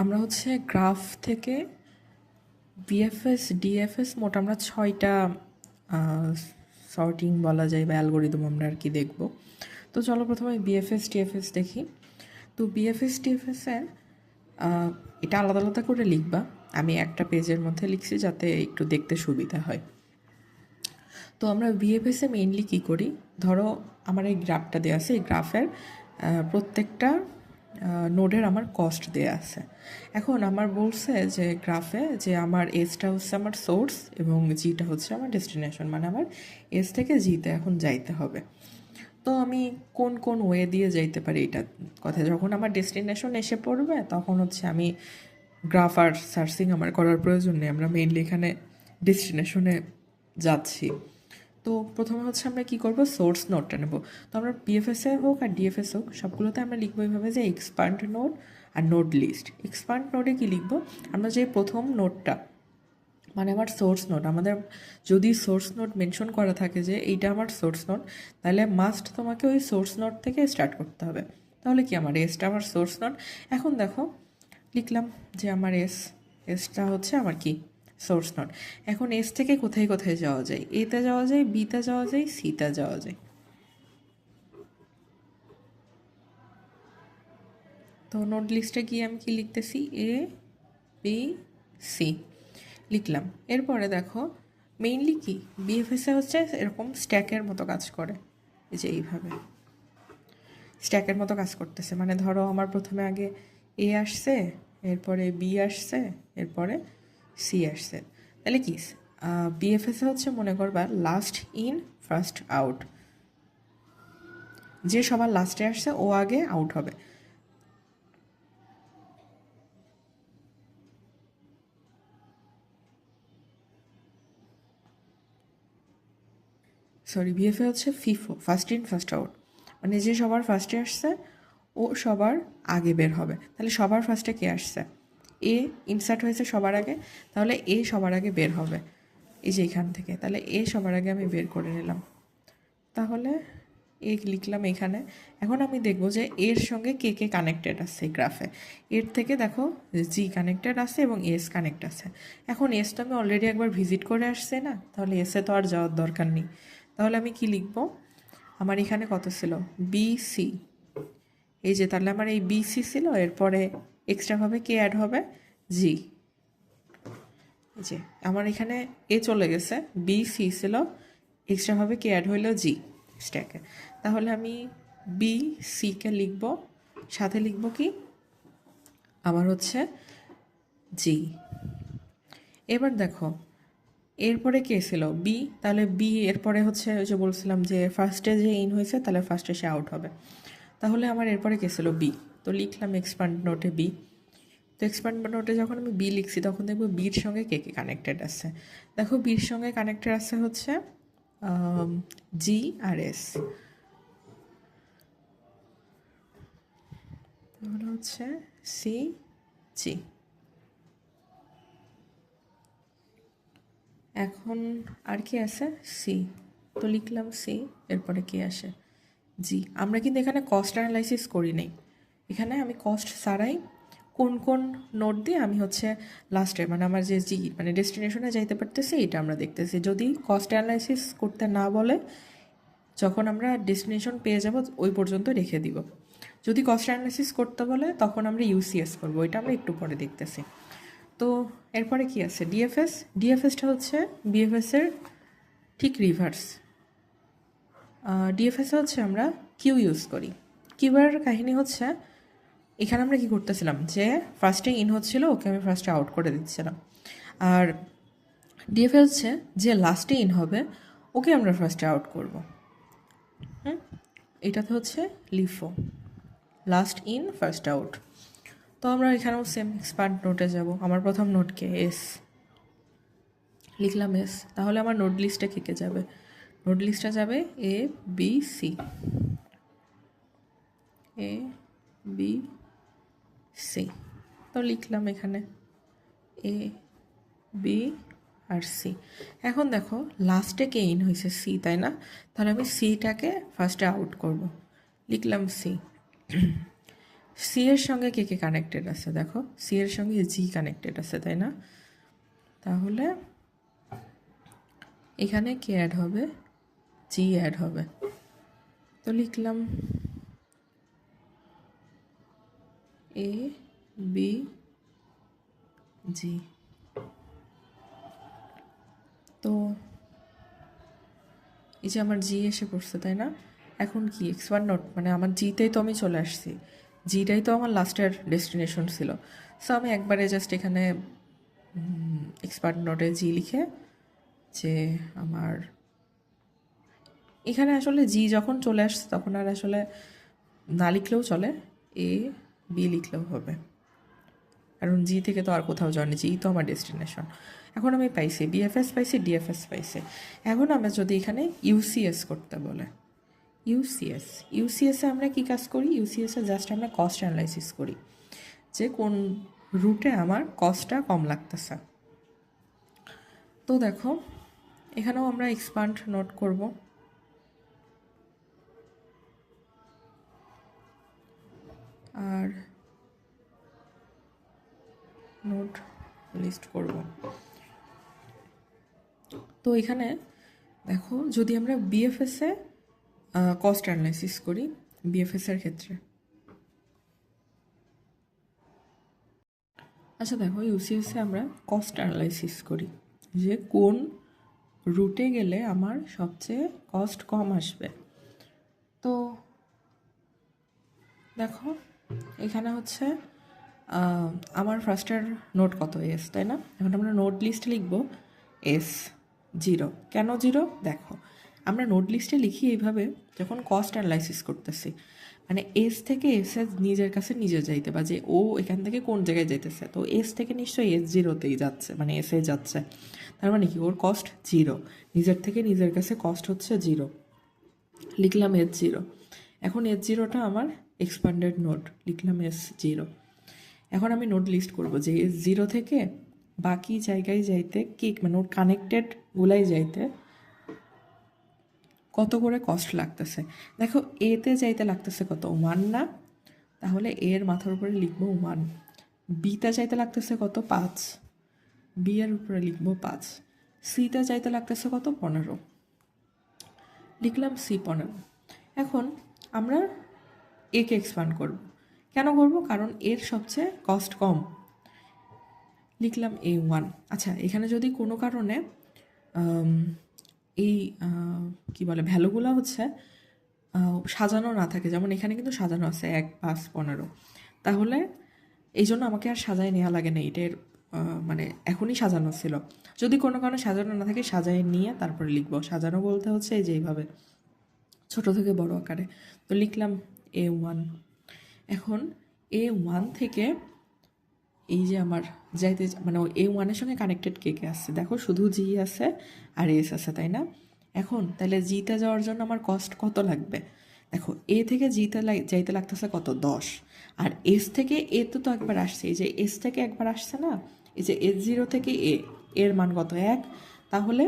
আমরা হচ্ছে গ্রাফ থেকে বিএফএস ডিএফএস মোট আমরা 6টা সর্টিং বলা যায় বা অ্যালগোরিদম আমরা আর কি দেখব। তো চলো প্রথমে বিএফএস টিএফএস দেখি। তো বিএফএস টিএফএসের এটা আলাদা আলাদা করে লিখবা। আমি একটা পেজের মধ্যে লিখছি যাতে একটু দেখতে সুবিধা হয়। তো আমরা বিএফএসে মেইনলি কী করি, ধরো আমার এই গ্রাফটা দেওয়া আছে, এই গ্রাফের প্রত্যেকটা নোডের আমার কস্ট দেয়া আছে। এখন আমার বলছে যে গ্রাফে যে আমার এসটা হচ্ছে আমার সোর্স এবং জিটা হচ্ছে আমার ডেস্টিনেশন, মানে আমার এস থেকে জিতে এখন যাইতে হবে। তো আমি কোন কোন ওয়ে দিয়ে যাইতে পারি এটা কথা, যখন আমার ডেস্টিনেশন এসে পড়বে তখন হচ্ছে আমি গ্রাফ আর সার্চিং আমার করার প্রয়োজন নেই, আমরা মেইনলি এখানে ডেস্টিনেশনে যাচ্ছি। তো প্রথমে হচ্ছে আমরা কি করব, সোর্স নোডটা নেব। তো আমরা পিএফএসএ হোক আর ডিএফএস হোক সবগুলোতে আমরা লিখবো এইভাবে যে এক্সপান্ড নোড আর নোড লিস্ট। এক্সপান্ড নোডে কি লিখবো, আমরা যে প্রথম নোডটা মানে আমার সোর্স নোড, আমাদের যদি সোর্স নোড মেনশন করা থাকে যে এইটা আমার সোর্স নোড, তাহলে মাস্ট তোমাকে ওই সোর্স নোড থেকে স্টার্ট করতে হবে। তাহলে কি আমার এসটা আমার সোর্স নোড। এখন দেখো লিখলাম যে আমার এসটা হচ্ছে আমার কি সোর্স নোড। এখন এস থেকে কোথায় কোথায় যাওয়া যায়, এতে যাওয়া যায়, বিতে যাওয়া যায়, সিতে যাওয়া যায়। তো নোড লিস্টে গিয়ে আমি কি লিখতেছি, এ বি সি লিখলাম। এরপরে দেখো মেইনলি কি বিএফএসে হচ্ছে এরকম স্ট্যাকের মতো কাজ করে, এই যে এইভাবে স্ট্যাকের মতো কাজ করতেছে। মানে ধরো আমার প্রথমে আগে এ আসছে, এরপরে বি আসছে, এরপরে সি আসছে। তাহলে কি বিএফএসে হচ্ছে মনে করবা লাস্ট ইন ফার্স্ট আউট, যে সবার লাস্টে আসছে ও আগে আউট হবে। সরি, বিএফএ হচ্ছে FIFO, first in first out, মানে যে সবার ফার্স্টে আসছে ও সবার আগে বের হবে। তাহলে সবার ফার্স্টে কে আসছে, এ ইনসার্ট হয়েছে সবার আগে, তাহলে এ সবার আগে বের হবে এই যে এখান থেকে। তাহলে এ সবার আগে আমি বের করে নিলাম, তাহলে এ লিখলাম এখানে। এখন আমি দেখবো যে এর সঙ্গে কে কে কানেক্টেড আছে গ্রাফে। এর থেকে দেখো জি কানেক্টেড আছে এবং এস কানেক্ট আছে। এখন এস তো আমি অলরেডি একবার ভিজিট করে আসছে না, তাহলে এসে তো আর যাওয়ার দরকার নেই। তাহলে আমি কি লিখবো, আমার এখানে কত ছিল, বিসি, এই যে তাহলে আমার এই বিসি ছিল, এরপরে এক্সট্রাভাবে কে অ্যাড হবে, জি। এই যে আমার এখানে এ চলে গেছে, বিসি ছিল, এক্সট্রাভাবে কে অ্যাড হইলো, জি স্ট্যাকে। তাহলে আমি বি সিকে লিখব, সাথে লিখব কি আমার হচ্ছে জি। এবার দেখো এরপরে কে ছিল, বি, তাহলে বি এরপরে হচ্ছে ওই যে বলছিলাম যে ফার্স্টে যে ইন হয়েছে তাহলে ফার্স্টে সে আউট হবে। তাহলে আমার এরপরে কে ছিল, বি। তো লিখলাম এক্সপান্ড নোটে বি। তো এক্সপান্ড নোটে যখন আমি বি লিখছি তখন দেখবো বির সঙ্গে কে কে কানেক্টেড আছে। দেখো বির সঙ্গে কানেক্টেড আছে হচ্ছে জি আর এস। তাহলে হচ্ছে সি জি। এখন আর কি আছে, সি। তো লিখলাম সি, এরপরে কি আসে, জি। আমরা কিন্তু এখানে কস্ট অ্যানালাইসিস করি নাই, এখানে আমি কস্ট ছাড়াই কোন কোন নোট দিয়ে আমি হচ্ছে লাস্টে মানে আমার যে জি মানে ডেস্টিনেশনে যাইতে পারতেছি এটা আমরা দেখতেছি। যদি কস্ট অ্যানালাইসিস করতে না বলে, যখন আমরা ডেস্টিনেশন পেয়ে যাব ওই পর্যন্ত রেখে দিব। যদি কস্ট অ্যানালাইসিস করতে বলে তখন আমরা ইউসিএস করবো, এটা আমরা একটু পরে দেখতেছি। তো এরপরে কি আছে, ডিএফএস। ডিএফএসটা হচ্ছে বিএফএসের ঠিক রিভার্স। ডিএফএসে হচ্ছে আমরা কিউ ইউজ করি। কিউয়ের কাহিনী হচ্ছে এখানে আমরা কি করতেছিলাম, যে ফার্স্টে ইন হচ্ছিল ওকে আমি ফার্স্টে আউট করে দিচ্ছিলাম। আর ডিএফএস হচ্ছে যে লাস্টে ইন হবে ওকে আমরা ফার্স্টে আউট করব। এটাতে হচ্ছে LIFO, last in first out. তো আমরা এখানেও সেম এক্সপান্ড নোটে যাব। আমার প্রথম নোটকে এস লিখলাম, এস। তাহলে আমার নোট লিস্টে কে কে যাবে, নোট লিস্টে যাবে এ বি সি, এ বি সি। তো লিখলাম এখানে এ বি আর সি। এখন দেখো লাস্টে কে ইন হয়েছে, সি, তাই না? তাহলে আমি সিটাকে ফার্স্টে আউট করব, লিখলাম সি। সি এর সঙ্গে কে কে কানেক্টেড আছে দেখো, সি এর সঙ্গে জি কানেক্টেড আছে, তাই না? তাহলে এখানে কে অ্যাড হবে? জি অ্যাড হবে। তো লিখলাম এ বি জি। তো এই যে আমার জি এসে পড়ছে, তাই না? এখন কি এক্সপার্ট নোট, মানে আমার জিতেই তো আমি চলে আসছি, জিটাই তো আমার লাস্টের ডেস্টিনেশন ছিল। সো আমি একবারে জাস্ট এখানে এক্সপার্ট নোটে জি লিখে, যে আমার এখানে আসলে জি যখন চলে আসছে তখন আর আসলে না লিখলেও চলে, এ বি লিখলেও হবে, কারণ জি থেকে তো আর কোথাও যায়নি, জি তো আমার ডেস্টিনেশন। এখন আমি পাইছি বিএফএস, পাইছি ডিএফএস, পাইছি। এখন আমরা যদি এখানে ইউসিএস করতে বলে, ইউসিএস, ইউসিএসে আমরা কি কাজ করি? ইউসিএসে জাস্ট আমরা কস্ট অ্যানালাইসিস করি, যে কোন রুটে আমার কস্টটা কম লাগতেছে। তো দেখো এখানেও আমরা এক্সপান্ড নোট করব, আর নোট লিস্ট করব। তো এখানে দেখো যদি আমরা বিএফএসে কস্ট অ্যানালাইসিস করি, বিএফএসের ক্ষেত্রে, আচ্ছা দেখো ইউসিএসে আমরা কস্ট অ্যানালাইসিস করি, যে কোন রুটে গেলে আমার সবচেয়ে কস্ট কম আসবে। তো দেখো এখানে হচ্ছে আমার ফার্স্টের নোট কত? এস, তাই না? এখন আমরা নোট লিস্টে লিখব এস জিরো। কেন জিরো? দেখো আমরা নোট লিস্টে লিখি এইভাবে যখন কস্ট অ্যানালাইসিস করতেছি, মানে এস থেকে এস এর নিজের কাছে নিজে যাইতে, বা যে ও এখান থেকে কোন জায়গায় যাইতেছে, তো এস থেকে নিশ্চয়ই এস জিরোতেই যাচ্ছে, মানে এসে যাচ্ছে, তার মানে কি ওর কস্ট জিরো, নিজের থেকে নিজের কাছে কস্ট হচ্ছে জিরো। লিখলাম এস জিরো। এখন এস জিরোটা আমার এক্সপান্ডেড নোট, লিখলাম এস জিরো। এখন আমি নোট লিস্ট করব যে এস জিরো থেকে বাকি জায়গায় যাইতে কি, মানে ওর কানেক্টেড গুলাই যাইতে কত করে কস্ট লাগতেছে। দেখো এতে যাইতে লাগতেছে কত? ওয়ান না? তাহলে এর মাথার উপরে লিখবো ওয়ান। বিতে যাইতে লাগতেছে কত? 5। বি এর উপরে লিখবো 5। সিতে যাইতে লাগতেছে কত? 15। লিখলাম সি 15। এখন আমরা একে এক্সপান্ড করব। কেন করব? কারণ এর সবচেয়ে কস্ট কম। লিখলাম এ ওয়ান। আচ্ছা এখানে যদি কোনো কারণে এই কি বলে ভ্যালুগুলো হচ্ছে সাজানো না থাকে, যেমন এখানে কিন্তু সাজানো আছে 1, 5, 15, তাহলে এই জন্য আমাকে আর সাজায় নেওয়া লাগে না, এটার মানে এখনই সাজানো ছিল। যদি কোনো কারণে সাজানো না থাকে সাজায় নিয়ে তারপরে লিখবো। সাজানো বলতে হচ্ছে এই যে এইভাবে ছোট থেকে বড় আকারে। তো লিখলাম এ ওয়ান। এখন এ ওয়ান থেকে এই যে আমার যাইতে, মানে এ ওয়ানের সঙ্গে কানেক্টেড কে কে আসছে দেখো, শুধু জি আছে আর এস আছে, তাই না? এখন তাহলে জিতে যাওয়ার জন্য আমার কস্ট কত লাগবে? দেখো এ থেকে জিতে যাইতে লাগতেছে কত? 10। আর এস থেকে এ তো একবার আসছে, এই যে এস থেকে একবার আসছে না, এই যে এস জিরো থেকে এ, এর মান কত? 1। তাহলে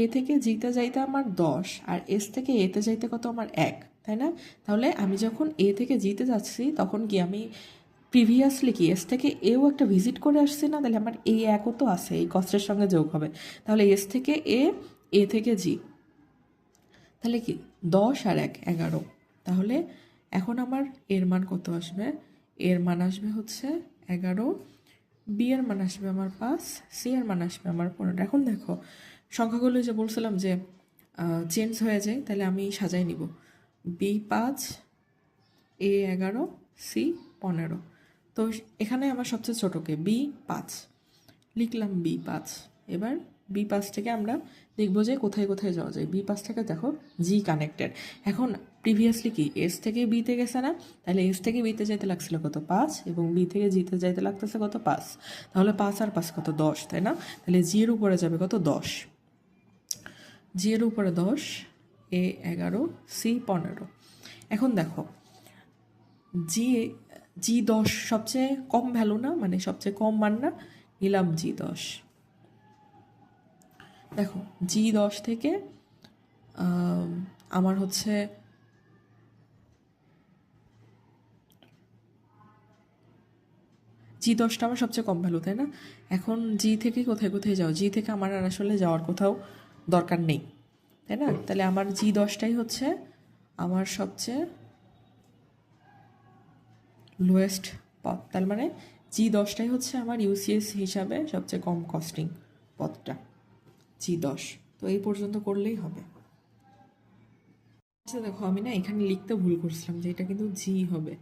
এ থেকে জিতে যাইতে আমার 10, আর এস থেকে এতে যাইতে কত? আমার 1, তাই না? তাহলে আমি যখন এ থেকে জিতে যাচ্ছি তখন কি আমি প্রিভিয়াসলি কি এস থেকে এও একটা ভিজিট করে আসছি না? তাহলে আমার এই একও তো আছে, এই কস্টের সঙ্গে যোগ হবে। তাহলে এস থেকে এ, এ থেকে জি, তাহলে কি 10 আর 1, 11। তাহলে এখন আমার এর মান কত আসবে? এর মান আসবে হচ্ছে 11, বি এর মান আসবে আমার 5, সি এর মান আসবে আমার 15। এখন দেখো সংখ্যাগুলো যে বলছিলাম যে চেঞ্জ হয়ে যায়, তাহলে আমি সাজাই নিব বি 5, এ 11, সি 15। তো এখানে আমার সবচেয়ে ছোটোকে বি 5, লিখলাম বি 5। এবার বি 5 থেকে আমরা দেখবো যে কোথায় কোথায় যাওয়া যায়। বি 5 থেকে দেখো জি কানেক্টেড। এখন প্রিভিয়াসলি কি এস থেকে বিতে গেছে না? তাহলে এস থেকে বিতে যাইতে লাগছিল কত? 5, এবং বি থেকে জিতে যাইতে লাগতেছে কত? 5। তাহলে 5 আর 5 কত? 10, তাই না? তাহলে জি এর উপরে যাবে কত? 10। জি এর উপরে 10, এ 11, সি 15। এখন দেখো জি, জি 10 সবচেয়ে কম ভ্যালু না, মানে সবচেয়ে কম মান না? নিলাম জি 10। দেখো জি 10 থেকে আমার হচ্ছে G10টা আমার সবচেয়ে কম ভ্যালু, তাই না? এখন জি থেকে কোথায় কোথায় যাও, জি থেকে আমার আর আসলে যাওয়ার কোথাও দরকার নেই, তাই না? তাহলে আমার G10টাই হচ্ছে আমার সবচেয়ে লোয়েস্ট পথ। তার মানে G10টাই হচ্ছে আমার ইউসিএস হিসাবে সবচেয়ে কম কস্টিং পথটা, G10। তো এই পর্যন্ত করলেই হবে। আচ্ছা দেখো, আমি না এখানে লিখতে ভুল করছিলাম যে এটা কিন্তু জি হবে।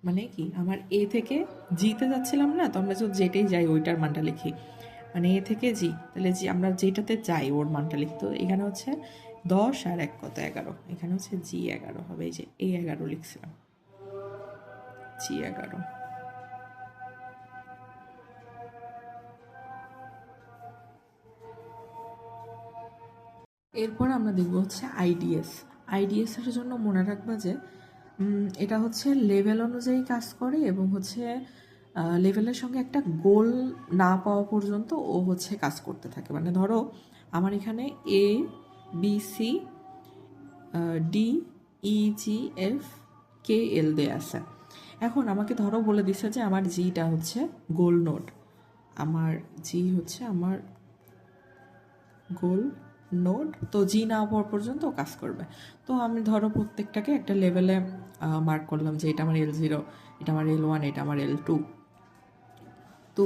মানে কি, আমার এ থেকে জিতে যাচ্ছিলাম না, তো আমরা যদি যেটাই যাই ওইটার মানটা লিখি। মানে এ থেকে জি, তাহলে জি আমরা যেটাতে যাই ওর মানটা লিখি। তো এখানে হচ্ছে 10 আর 1 কত 11, এখানে হচ্ছে G11 হবে। এই যে A11 লিখছিলাম, G11। এরপর আমরা দেখব হচ্ছে আইডিএস। আইডিএসের জন্য মনে রাখবা যে এটা হচ্ছে লেভেল অনুযায়ী কাজ করে এবং হচ্ছে লেভেলের সঙ্গে একটা গোল না পাওয়া পর্যন্ত ও হচ্ছে কাজ করতে থাকে। মানে ধরো আমার এখানে A B C D E G F K L দেয়া আছে। এখন আমাকে ধরো বলে দিছে যে আমার জিটা হচ্ছে গোল নোড, আমার জি হচ্ছে আমার গোল নোড। তো জি না পাওয়া পর্যন্ত ও কাজ করবে। তো আমি ধরো প্রত্যেকটাকে একটা লেভেলে মার্ক করলাম যে এটা আমার L0, এটা আমার L1, এটা আমার L2। তো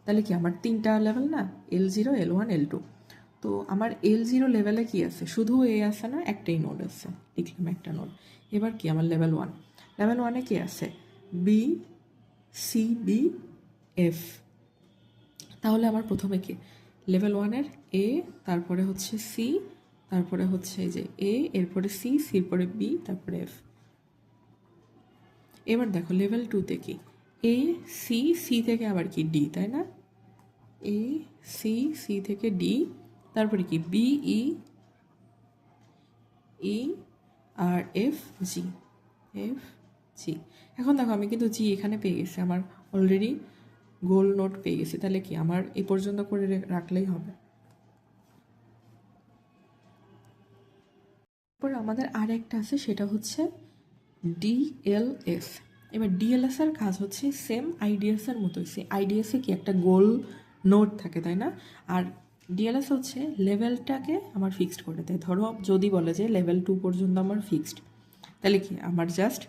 তাহলে কি আমার 3টা লেভেল না, L0, L1, L2। তো আমার L0 লেভেলে কি আছে, শুধু এ আছে না, একটাই নোড আছে, লিখলাম একটা নোড। এবার কি আমার লেভেল 1, লেভেল 1-এ কি আছে, বি সি ডি এফ। তাহলে আমার প্রথমে কি লেভেল 1-এর এ, তারপরে হচ্ছে সি, তারপরে হচ্ছে এই যে এ, এরপরে সি, সির পরে বি, তারপরে এফ। এবার দেখো লেভেল 2-তে কি এ সি, সি থেকে আবার কি ডি, তাই না? এ সি, সি থেকে ডি, তারপরে কি বি ই ই আর এফ জি, এফ জি। এখন দেখো আমি কিন্তু জি এখানে পেয়ে গেছি, আমার অলরেডি গোল নোট পেয়ে গেছি। তাহলে কি আমার এই পর্যন্ত করে রাখলেই হবে। তারপর আমাদের আর একটা আছে, সেটা হচ্ছে ডিএলএস। এবার ডিএলএস এর কাজ হচ্ছে সেম আইডিএস এর মতোই। সে আইডিএসে কি একটা গোল নোট থাকে, তাই না? আর ডিএলএস হচ্ছে লেভেলটাকে আমার ফিক্সড করে দেয়। ধরো যদি বলে যে লেভেল 2 পর্যন্ত আমার ফিক্সড, তাহলে কি আমার জাস্ট,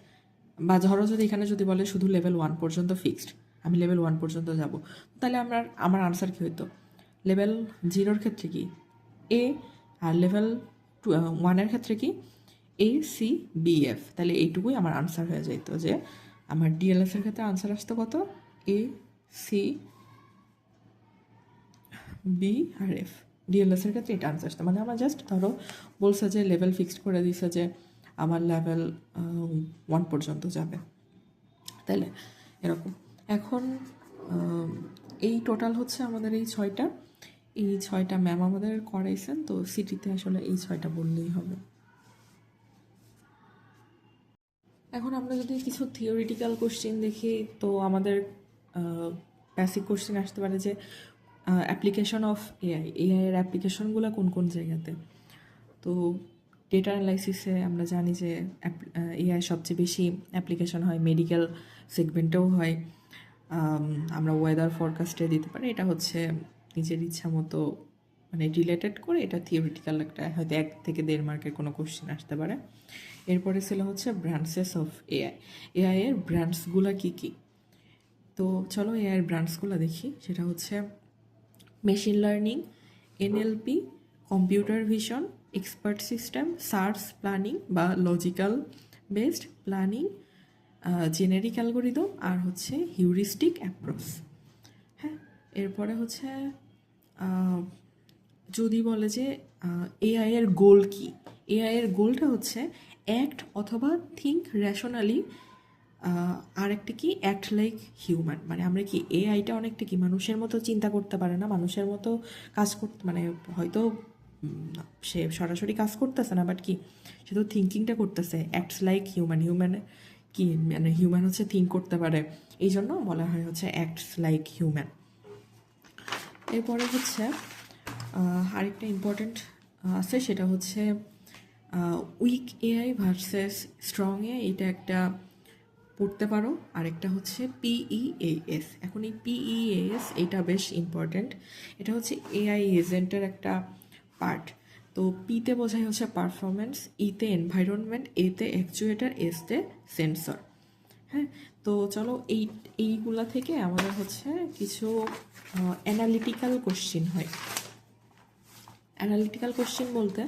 বা ধরো যদি এখানে যদি বলে শুধু লেভেল 1 পর্যন্ত ফিক্সড, আমি লেভেল 1 পর্যন্ত যাব, তাহলে আমার আনসার কী হইতো, লেভেল 0-র ক্ষেত্রে কি এ, আর লেভেল 1-এর ক্ষেত্রে কি এ সি বি এফ। তাহলে এইটুকুই আমার আনসার হয়ে যেত যে আমার ডিএলএস এর ক্ষেত্রে আনসার আসতো কত, এ সি বি আর এফ। ডিএলএস এর ক্ষেত্রে এটা আনসার আসতো। মানে আমার জাস্ট ধরো বলছে যে লেভেল ফিক্সড করে দিছে যে আমার লেভেল 1 পর্যন্ত যাবে, তাইলে এরকম। এখন এই টোটাল হচ্ছে আমাদের এই ছয়টা ম্যাম আমাদের করাইছেন। তো সিটিতে আসলে এই 6টা বললেই হবে। এখন আমরা যদি কিছু থিওরিটিক্যাল কোশ্চেন দেখি, তো আমাদের বেসিক কোশ্চেন আসতে পারে যে অ্যাপ্লিকেশন অফ এআই, এর অ্যাপ্লিকেশনগুলো কোন কোন জায়গাতে। তো ডেটা অ্যানালাইসিসে আমরা জানি যে এআই সবচেয়ে বেশি অ্যাপ্লিকেশন হয়, মেডিকেল সেগমেন্টেও হয়। আমরা ওয়েদার ফরকাস্টে দিতে পারি, এটা হচ্ছে নিজের ইচ্ছা মতো মানে রিলেটেড করে, এটা থিওরিটিক্যাল একটা হয়তো 1 থেকে 1.5 মার্কের কোনো কোশ্চেন আসতে পারে। এরপরে ছিল হচ্ছে ব্রাঞ্চেস অফ এআই, এআই এর ব্রাঞ্চসগুলো কী কী। তো চলো এআই এর ব্রাঞ্চসগুলো দেখি। সেটা হচ্ছে machine learning, NLP, computer vision, expert system, search planning বা logical based planning, generic algorithm, আর হচ্ছে হিউরিস্টিক অ্যাপ্রোচ। হ্যাঁ, এরপরে হচ্ছে যদি বলে যে এআই এর গোল কি, এআই এর গোলটা হচ্ছে অ্যাক্ট অথবা থিঙ্ক র্যাশনালি, আর একটা কি অ্যাক্ট লাইক হিউম্যান। মানে আমরা কি এআইটা অনেকটা কি মানুষের মতো চিন্তা করতে পারে না, মানুষের মতো কাজ করতে, মানে হয়তো সে সরাসরি কাজ করতেছে না, বাট কি সে তো থিঙ্কিংটা করতেছে, অ্যাক্টস লাইক হিউম্যান। হিউম্যান কি মানে হিউম্যান হচ্ছে থিঙ্ক করতে পারে, এই জন্য বলা হয় হচ্ছে অ্যাক্টস লাইক হিউম্যান। এরপরে হচ্ছে আরেকটা ইম্পর্টেন্ট আছে, সেটা হচ্ছে weak AI versus strong AI. এটা একটা পড়তে পারো। আরেকটা হচ্ছে PEAS। এখন এই PEAS এটা বেশ ইম্পর্ট্যান্ট। এটা হচ্ছে AI এজেন্টের একটা পার্ট। তো পিতে বোঝায় হচ্ছে পারফরমেন্স, ইতে এনভায়রনমেন্ট, এতে অ্যাকচুয়েটার, এসতে সেন্সর। হ্যাঁ, তো চলো এইগুলা থেকে আমাদের হচ্ছে কিছু অ্যানালিটিক্যাল কোশ্চিন হয়। অ্যানালিটিক্যাল কোশ্চেন বলতে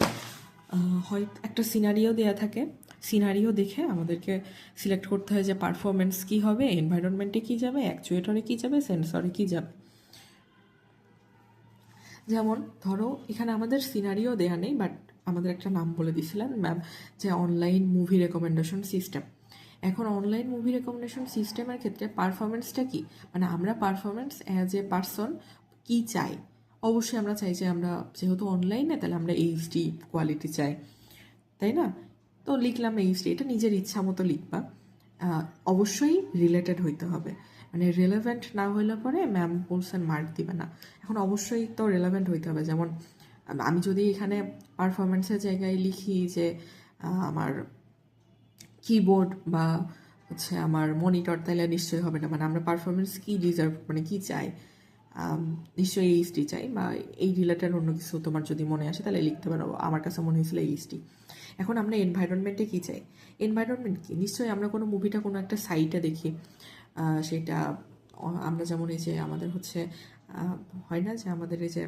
হয় একটা সিনারিও দেওয়া থাকে, সিনারিও দেখে আমাদেরকে সিলেক্ট করতে হয় যে পারফরমেন্স কী হবে, এনভায়রনমেন্টে কী যাবে, অ্যাকচুয়েটরে কী যাবে, সেন্সরে কী যাবে। যেমন ধরো এখানে আমাদের সিনারিও দেয়া নেই, বাট আমাদের একটা নাম বলে দিয়েছিলেন ম্যাম যে অনলাইন মুভি রেকমেন্ডেশন সিস্টেম। এখন অনলাইন মুভি রেকমেন্ডেশন সিস্টেমের ক্ষেত্রে পারফরমেন্সটা কি, মানে আমরা পারফরমেন্স অ্যাজ এ পারসন কী চাই। অবশ্যই আমরা চাই যে আমরা যেহেতু অনলাইনে, তাহলে আমরা এইচডি কোয়ালিটি চাই, তাই না? তো লিখলাম এইচডি, এটা নিজের ইচ্ছা মতো লিখবা। অবশ্যই রিলেটেড হইতে হবে, মানে রেলেভেন্ট না হইলে পরে ম্যাম বলছেন মার্ক দিবে না। এখন অবশ্যই তো রেলেভেন্ট হইতে হবে। যেমন আমি যদি এখানে পারফরমেন্সের জায়গায় লিখি যে আমার কিবোর্ড বা হচ্ছে আমার মনিটর, তাহলে নিশ্চয়ই হবে না। মানে আমরা পারফরমেন্স কি ডিজার্ভ, মানে কি চাই, নিশ্চয়ই এইচডি চাই, বা এই রিলেটেড অন্য কিছু তোমার যদি মনে আসে তাহলে লিখতে পারো। আমার কাছে মনে হয়েছিল এইচডি। এখন আমরা এনভায়রনমেন্টে কী চাই, এনভায়রনমেন্ট কি, নিশ্চয়ই আমরা কোনো মুভিটা কোনো একটা সাইটে দেখি, সেটা আমরা যেমন এই যে আমাদের হচ্ছে হয় না যে আমাদের এই যে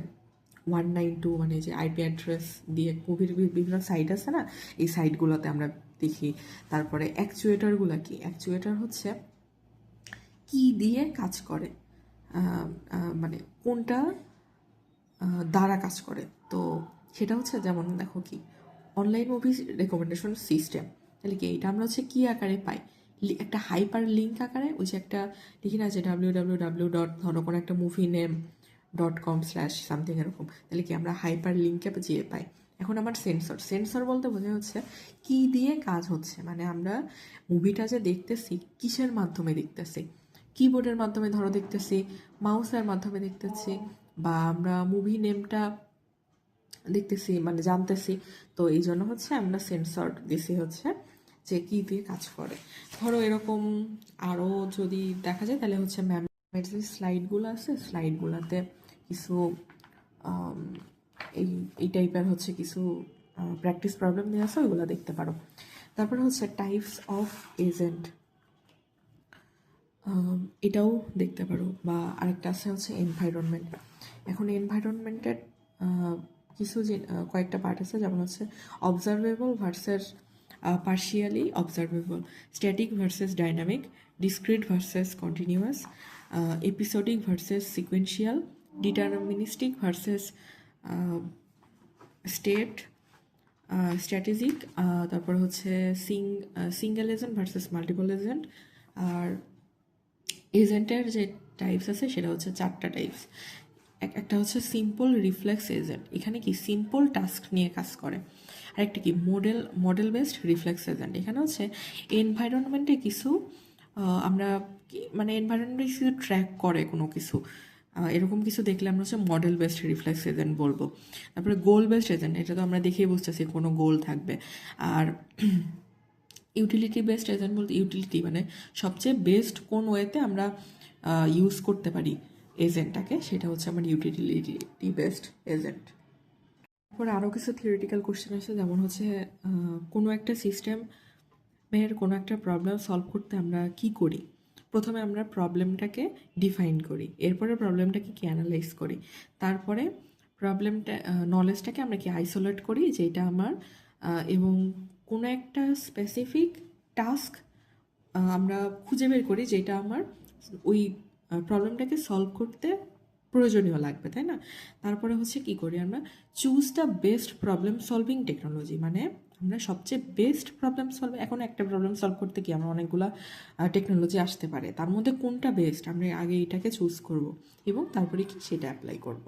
192 মানে যে আইপি অ্যাড্রেস দিয়ে মুভির বিভিন্ন সাইট আছে না, এই সাইটগুলোতে আমরা দেখি। তারপরে অ্যাকচুয়েটারগুলো কি, অ্যাকচুয়েটার হচ্ছে কি দিয়ে কাজ করে, মানে কোনটা দ্বারা কাজ করে। তো সেটা হচ্ছে যেমন দেখো কি অনলাইন মুভি রেকমেন্ডেশন সিস্টেম, তাহলে কি এটা আমরা হচ্ছে কী আকারে পাই, একটা হাইপার লিঙ্ক আকারে। ওই যে একটা লিখি না যে www ডট ধরো কোনো একটা মুভি নেম .com/সামথিং এরকম, তাহলে কি আমরা হাইপার লিঙ্কে যেয়ে পাই। এখন আমার সেন্সর, সেন্সর বলতে বোঝা হচ্ছে কি দিয়ে কাজ হচ্ছে, মানে আমরা মুভিটা যে দেখতেছি কিসের মাধ্যমে দেখতেছি, কিবোর্ডের মাধ্যমে ধরো দেখতেছি, মাউসের মাধ্যমে দেখতেছি, বা আমরা মুভি নেমটা দেখতেছি মানে জানতেছি। তো এই জন্য হচ্ছে আমরা সেন্সর দিছি হচ্ছে যে কী দিয়ে কাজ করে। ধরো এরকম আরও যদি দেখা যায় তাহলে হচ্ছে ম্যামের যে স্লাইডগুলো আছে, স্লাইডগুলোতে কিছু এই টাইপের হচ্ছে কিছু প্র্যাকটিস প্রবলেম দেওয়া আছে, ওইগুলো দেখতে পারো। তারপরে হচ্ছে টাইপস অফ এজেন্ট, এটাও দেখতে পারো। বা আরেকটা আছে হচ্ছে এনভায়রনমেন্ট। এখন এনভায়রনমেন্টের কিছু যে কয়েকটা পার্ট আছে, যেমন হচ্ছে observable versus partially observable, static versus dynamic, discrete versus continuous, episodic versus sequential, deterministic versus strategic, তারপর হচ্ছে single agent versus multiple agent. আর এজেন্টের যে টাইপস আছে সেটা হচ্ছে 4টা টাইপস। একটা হচ্ছে সিম্পল রিফ্লেক্স এজেন্ট, এখানে কি সিম্পল টাস্ক নিয়ে কাজ করে। আরেকটা কি মডেল বেসড রিফ্লেক্স এজেন্ট, এখানে হচ্ছে এনভায়রনমেন্টে কিছু আমরা মানে এনভায়রনমেন্টে কিছু ট্র্যাক করে কোনো কিছু, এরকম কিছু দেখলে আমরা হচ্ছে মডেল বেসড রিফ্লেক্স এজেন্ট বলবো। তারপরে গোল বেসড এজেন্ট, এটা তো আমরা দেখেই বুঝতেছি কোনো গোল থাকবে। আর ইউটিলিটি বেসড এজেন্ট বলতে ইউটিলিটি মানে সবচেয়ে বেস্ট কোন ওয়েতে আমরা ইউজ করতে পারি এজেন্টটাকে, সেটা হচ্ছে আমার ইউটিলিটি বেসড এজেন্ট। তারপরে আরও কিছু থিওরিটিক্যাল কোশ্চেন আছে, যেমন হচ্ছে কোনো একটা সিস্টেমের কোনো একটা প্রবলেম সলভ করতে আমরা কি করি। প্রথমে আমরা প্রবলেমটাকে ডিফাইন করি, এরপরে প্রবলেমটাকে কি অ্যানালাইজ করি, তারপরে প্রবলেমটা নলেজটাকে আমরা কি আইসোলেট করি যেটা আমার এবং কোনো একটা স্পেসিফিক টাস্ক আমরা খুঁজে বের করি যেটা আমার ওই প্রবলেমটাকে সলভ করতে প্রয়োজনীয় লাগবে, তাই না? তারপরে হচ্ছে কি করি আমরা, choose the best problem solving technology, মানে আমরা সবচেয়ে বেস্ট প্রবলেম সলভ, এখন একটা প্রবলেম সলভ করতে কি আমরা অনেকগুলো টেকনোলজি আসতে পারে, তার মধ্যে কোনটা বেস্ট আমরা আগে এটাকে চুজ করব এবং তারপরে কি সেটা অ্যাপ্লাই করব।